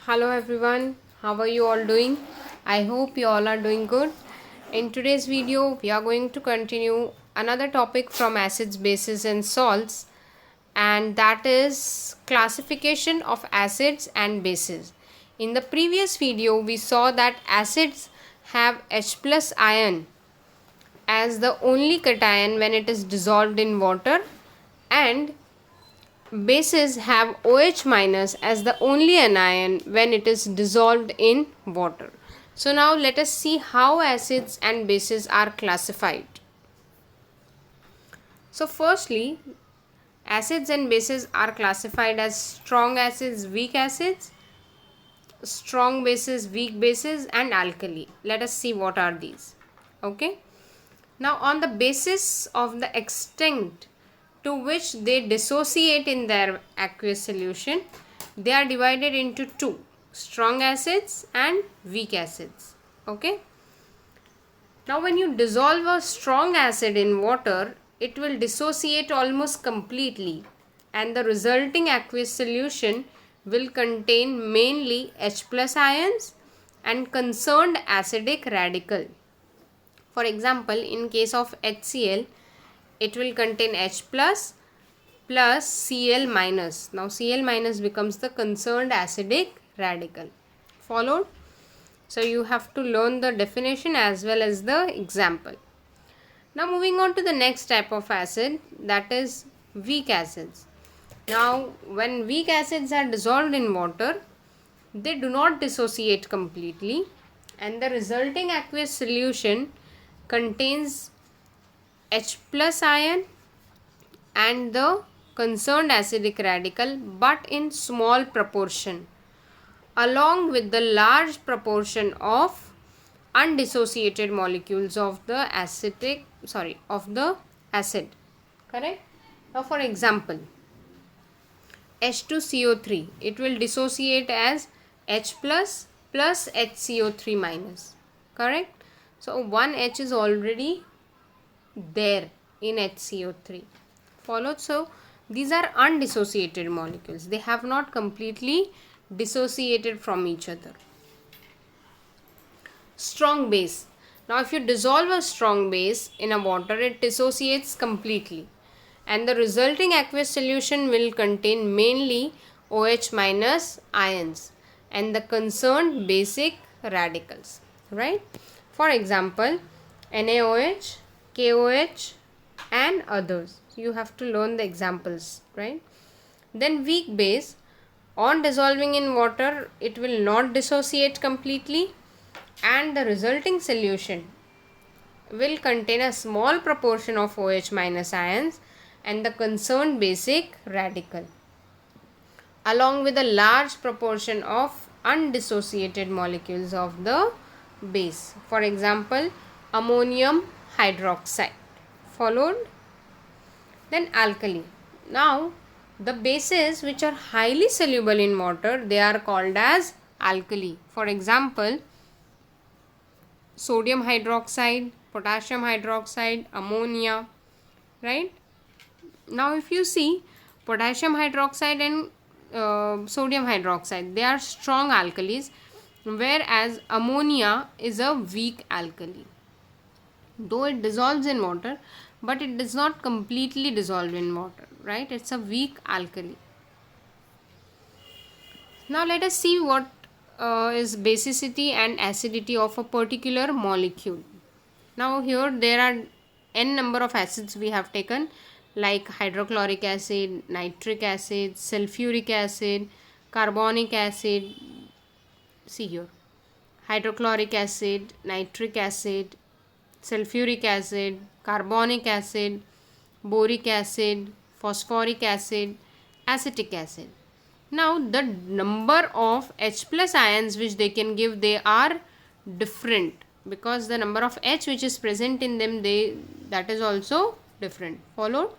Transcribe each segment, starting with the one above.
Hello everyone, how are you all doing? I hope you all are doing good. In today's video, we are going to continue another topic from acids, bases, and salts, and that is classification of acids and bases. In the previous video, we saw that acids have H plus ion as the only cation when it is dissolved in water, and bases have OH minus as the only anion when it is dissolved in water. So now let us see how acids and bases are classified. So firstly, acids and bases are classified as strong acids, weak acids, strong bases, weak bases, and alkali. Let us see what are these. Okay. Now on the basis of the extent to which they dissociate in their aqueous solution, they are divided into two: strong acids and weak acids. Okay. Now when you dissolve a strong acid in water, it will dissociate almost completely, and the resulting aqueous solution will contain mainly H plus ions and concerned acidic radical. For example, in case of HCl, it will contain H plus Cl minus. Now Cl minus becomes the concerned acidic radical. Followed? So you have to learn the definition as well as the example. Now moving on to the next type of acid, that is weak acids. Now when weak acids are dissolved in water, they do not dissociate completely, and the resulting aqueous solution contains H plus ion and the concerned acidic radical, but in small proportion, along with the large proportion of undissociated molecules of the acid. Correct? Now for example, H2CO3, it will dissociate as H plus HCO3 minus. Correct? So one H is already there in HCO3. Followed? So these are undissociated molecules. They have not completely dissociated from each other. Strong base. Now if you dissolve a strong base in a water, it dissociates completely, and the resulting aqueous solution will contain mainly OH minus ions and the concerned basic radicals, right? For example, NaOH, KOH, and others. You have to learn the examples, right? Then weak base, on dissolving in water, it will not dissociate completely, and the resulting solution will contain a small proportion of OH minus ions and the concerned basic radical, along with a large proportion of undissociated molecules of the base. For example, ammonium hydroxide. Followed? Then alkali. Now the bases which are highly soluble in water, they are called as alkali. For example, sodium hydroxide, potassium hydroxide, ammonia, right? Now if you see, potassium hydroxide and sodium hydroxide, they are strong alkalis, whereas ammonia is a weak alkali. Though it dissolves in water, but it does not completely dissolve in water, right? It's a weak alkali. Now let us see what is basicity and acidity of a particular molecule. Now here there are n number of acids we have taken, like hydrochloric acid, nitric acid, sulfuric acid, carbonic acid. See here, hydrochloric acid, nitric acid, sulfuric acid, carbonic acid, boric acid, phosphoric acid, acetic acid. Now the number of H plus ions which they can give, they are different, because the number of H which is present in them, that is also different. Followed?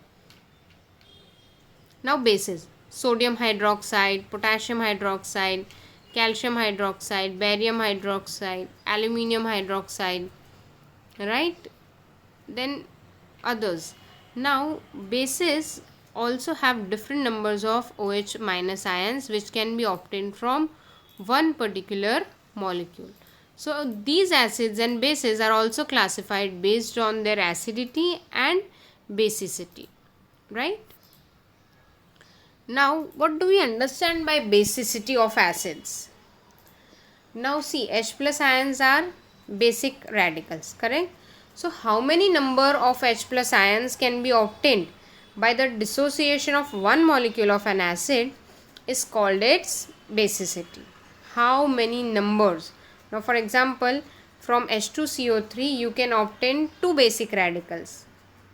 Now bases: sodium hydroxide, potassium hydroxide, calcium hydroxide, barium hydroxide, aluminium hydroxide, right? Then others. Now bases also have different numbers of OH minus ions which can be obtained from one particular molecule. So these acids and bases are also classified based on their acidity and basicity, right? Now what do we understand by basicity of acids? Now see, H plus ions are basic radicals, correct? So how many number of H plus ions can be obtained by the dissociation of one molecule of an acid is called its basicity. How many numbers? Now for example, from H2CO3 you can obtain two basic radicals,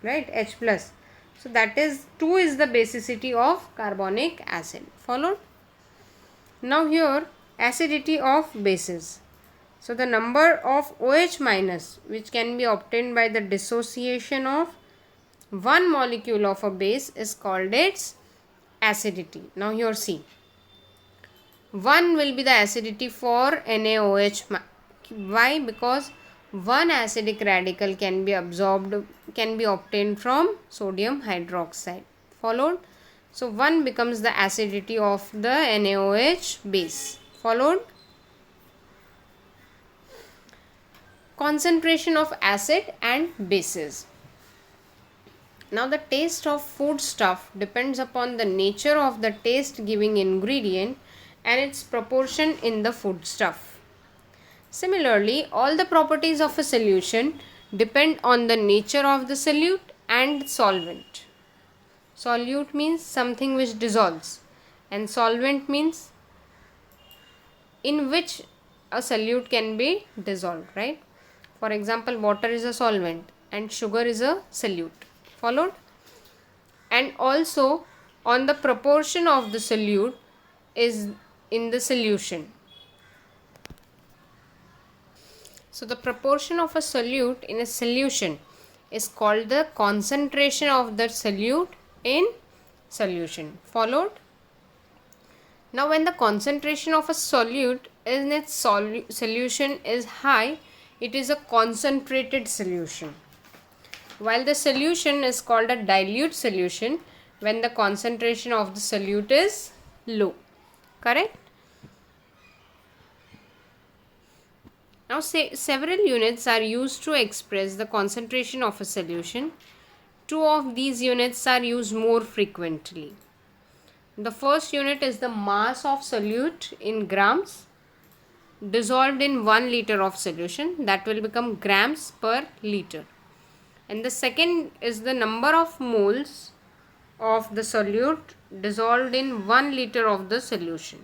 right? H plus. So that is 2 is the basicity of carbonic acid. Followed? Now here acidity of bases. So the number of OH minus which can be obtained by the dissociation of one molecule of a base is called its acidity. Now here see, 1 will be the acidity for NaOH. Why? Because one acidic radical can be obtained from sodium hydroxide. Followed? So 1 becomes the acidity of the NaOH base. Followed? Concentration of acid and bases. Now the taste of food stuff depends upon the nature of the taste giving ingredient and its proportion in the food stuff. Similarly, all the properties of a solution depend on the nature of the solute and solvent. Solute means something which dissolves and solvent means in which a solute can be dissolved, right? For example, water is a solvent and sugar is a solute. Followed? And also on the proportion of the solute is in the solution. So the proportion of a solute in a solution is called the concentration of the solute in solution. Followed? Now when the concentration of a solute in its solution is high, it is a concentrated solution. While the solution is called a dilute solution when the concentration of the solute is low. Correct? Now several units are used to express the concentration of a solution. Two of these units are used more frequently. The first unit is the mass of solute in grams dissolved in 1 liter of solution, that will become grams per liter. And the second is the number of moles of the solute dissolved in 1 liter of the solution.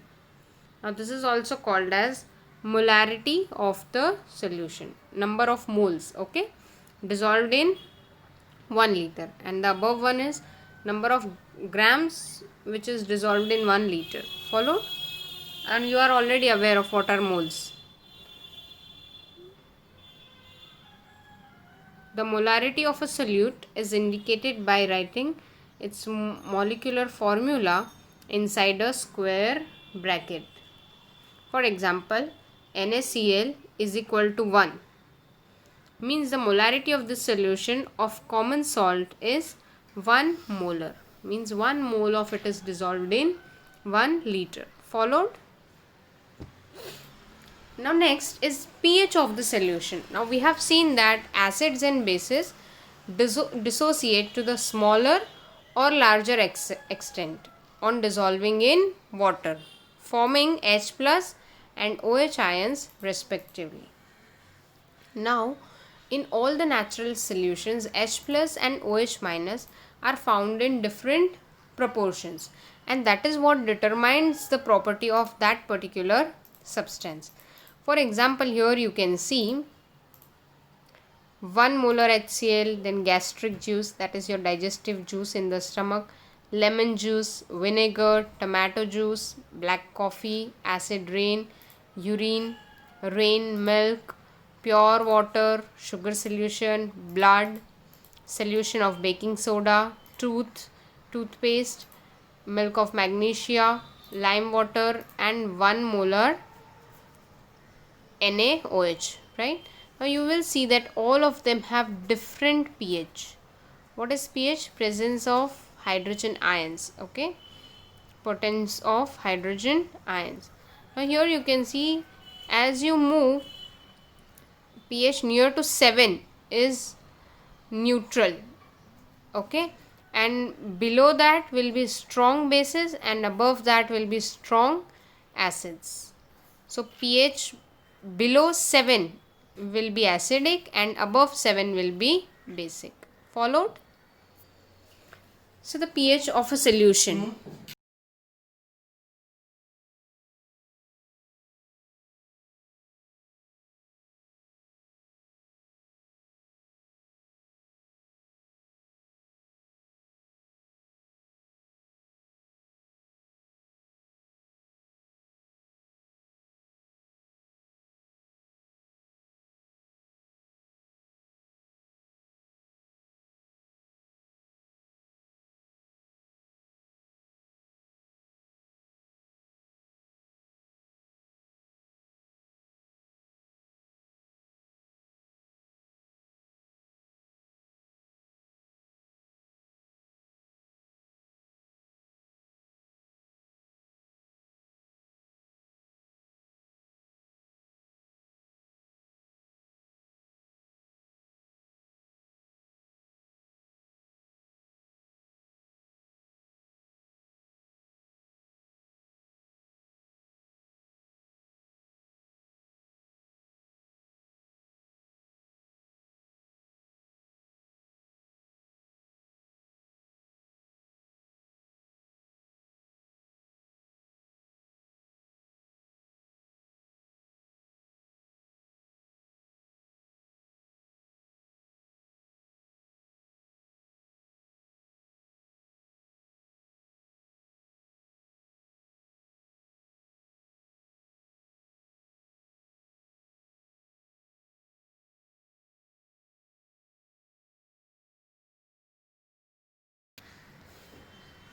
Now this is also called as molarity of the solution, number of moles, okay, dissolved in 1 liter, and the above one is number of grams which is dissolved in 1 liter. Follow? And you are already aware of what are moles. The molarity of a solute is indicated by writing its molecular formula inside a square bracket. For example, NaCl is equal to 1 means the molarity of the solution of common salt is 1 molar, means 1 mole of it is dissolved in 1 liter. Followed? Now next is pH of the solution. Now we have seen that acids and bases dissociate to the smaller or larger extent on dissolving in water, forming H plus and OH ions respectively. Now in all the natural solutions, H plus and OH minus are found in different proportions, and that is what determines the property of that particular substance. For example, here you can see 1 molar HCl, then gastric juice, that is your digestive juice in the stomach, lemon juice, vinegar, tomato juice, black coffee, acid rain, urine, rain, milk, pure water, sugar solution, blood, solution of baking soda, toothpaste, milk of magnesia, lime water, and 1 molar NaOH, right? Now you will see that all of them have different pH. What is pH? Presence of hydrogen ions, okay? Potence of hydrogen ions. Now here you can see, as you move, pH near to 7 is neutral, okay, and below that will be strong bases and above that will be strong acids. So pH below 7 will be acidic and above 7 will be basic. Followed? So the pH of a solution.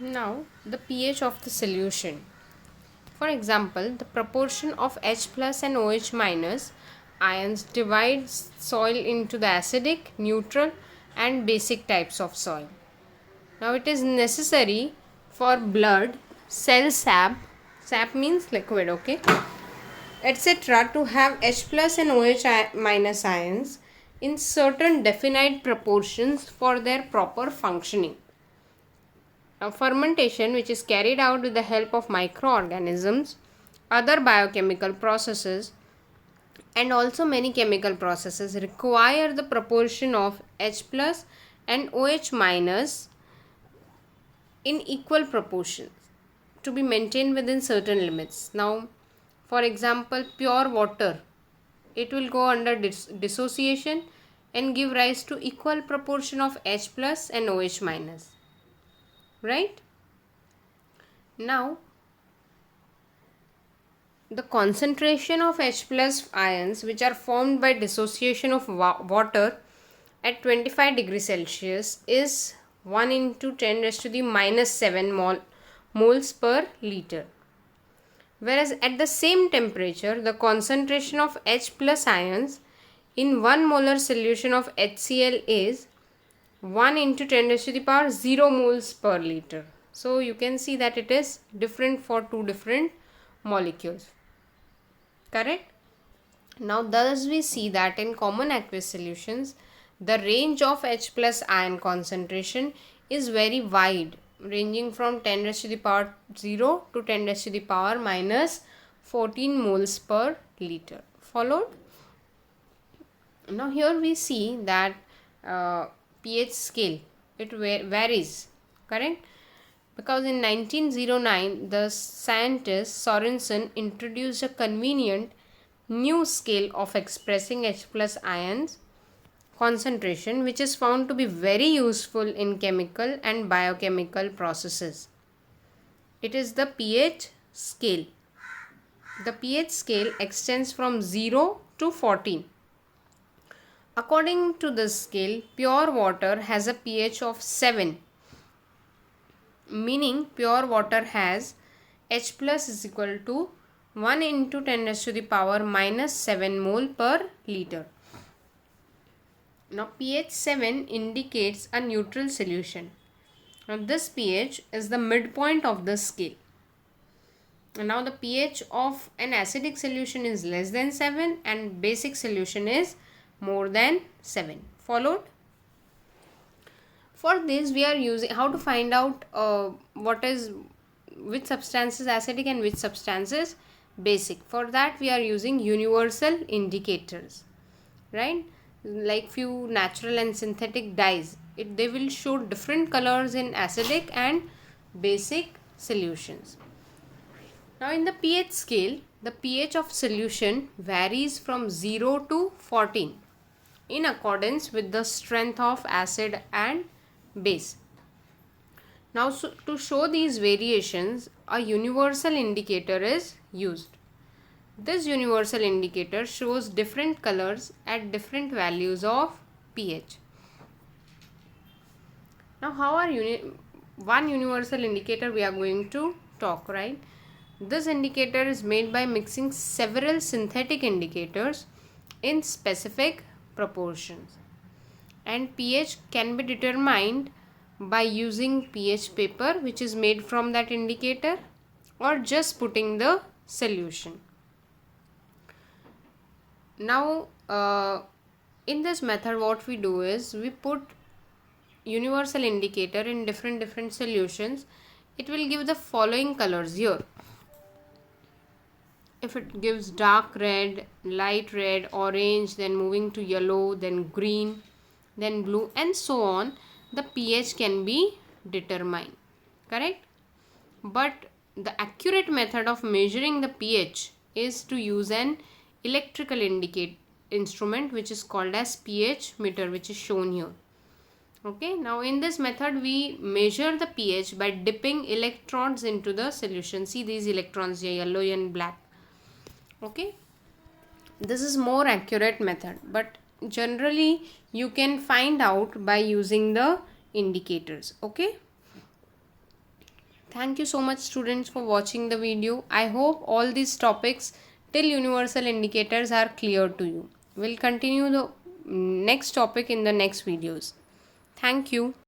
Now the pH of the solution. For example, the proportion of H plus and OH minus ions divides soil into the acidic, neutral and basic types of soil. Now it is necessary for blood, cell sap means liquid, okay, etc. to have H plus and OH minus ions in certain definite proportions for their proper functioning. Now, fermentation, which is carried out with the help of microorganisms, other biochemical processes, and also many chemical processes, require the proportion of H plus and OH minus in equal proportions to be maintained within certain limits. Now, for example, pure water, it will go under dissociation and give rise to equal proportion of H plus and OH minus. Right? Now, the concentration of H plus ions which are formed by dissociation of water at 25 degrees Celsius is 1 into 10 raised to the minus 7 moles per liter. Whereas at the same temperature, the concentration of H plus ions in 1 molar solution of HCl is 1 into 10 raised to the power 0 moles per liter. So you can see that it is different for two different molecules. Correct? Now thus we see that in common aqueous solutions, the range of H plus ion concentration is very wide, ranging from 10 raised to the power 0 to 10 raised to the power minus 14 moles per liter. Followed? Now here we see that pH scale, it varies, correct? Because in 1909, the scientist Sorensen introduced a convenient new scale of expressing H plus ions concentration, which is found to be very useful in chemical and biochemical processes. It is the pH scale. The pH scale extends from 0 to 14. According to this scale, pure water has a pH of 7, meaning pure water has H plus is equal to 1 into 10 raised to the power minus 7 mole per liter. Now pH 7 indicates a neutral solution. Now this pH is the midpoint of the scale. And now the pH of an acidic solution is less than 7 and basic solution is more than 7. Followed? For this we are using how to find out which substance is acidic and which substance is basic. For that we are using universal indicators, right? Like few natural and synthetic dyes, they will show different colors in acidic and basic solutions. Now in the pH scale, the pH of solution varies from 0 to 14 in accordance with the strength of acid and base. Now to show these variations, a universal indicator is used. This universal indicator shows different colors at different values of pH. Now how are one universal indicator we are going to talk, right? This indicator is made by mixing several synthetic indicators in specific proportions, and pH can be determined by using pH paper which is made from that indicator or just putting the solution. Now in this method what we do is we put universal indicator in different solutions. It will give the following colors here. If it gives dark red, light red, orange, then moving to yellow, then green, then blue, and so on, the pH can be determined, correct? But the accurate method of measuring the pH is to use an electrical instrument which is called as pH meter, which is shown here. Okay, now in this method we measure the pH by dipping electrons into the solution. See these electrons here, yellow and black. Okay, this is more accurate method, but generally you can find out by using the indicators. Okay, thank you so much students for watching the video. I hope all these topics till universal indicators are clear to you. We'll continue the next topic in the next videos. Thank you.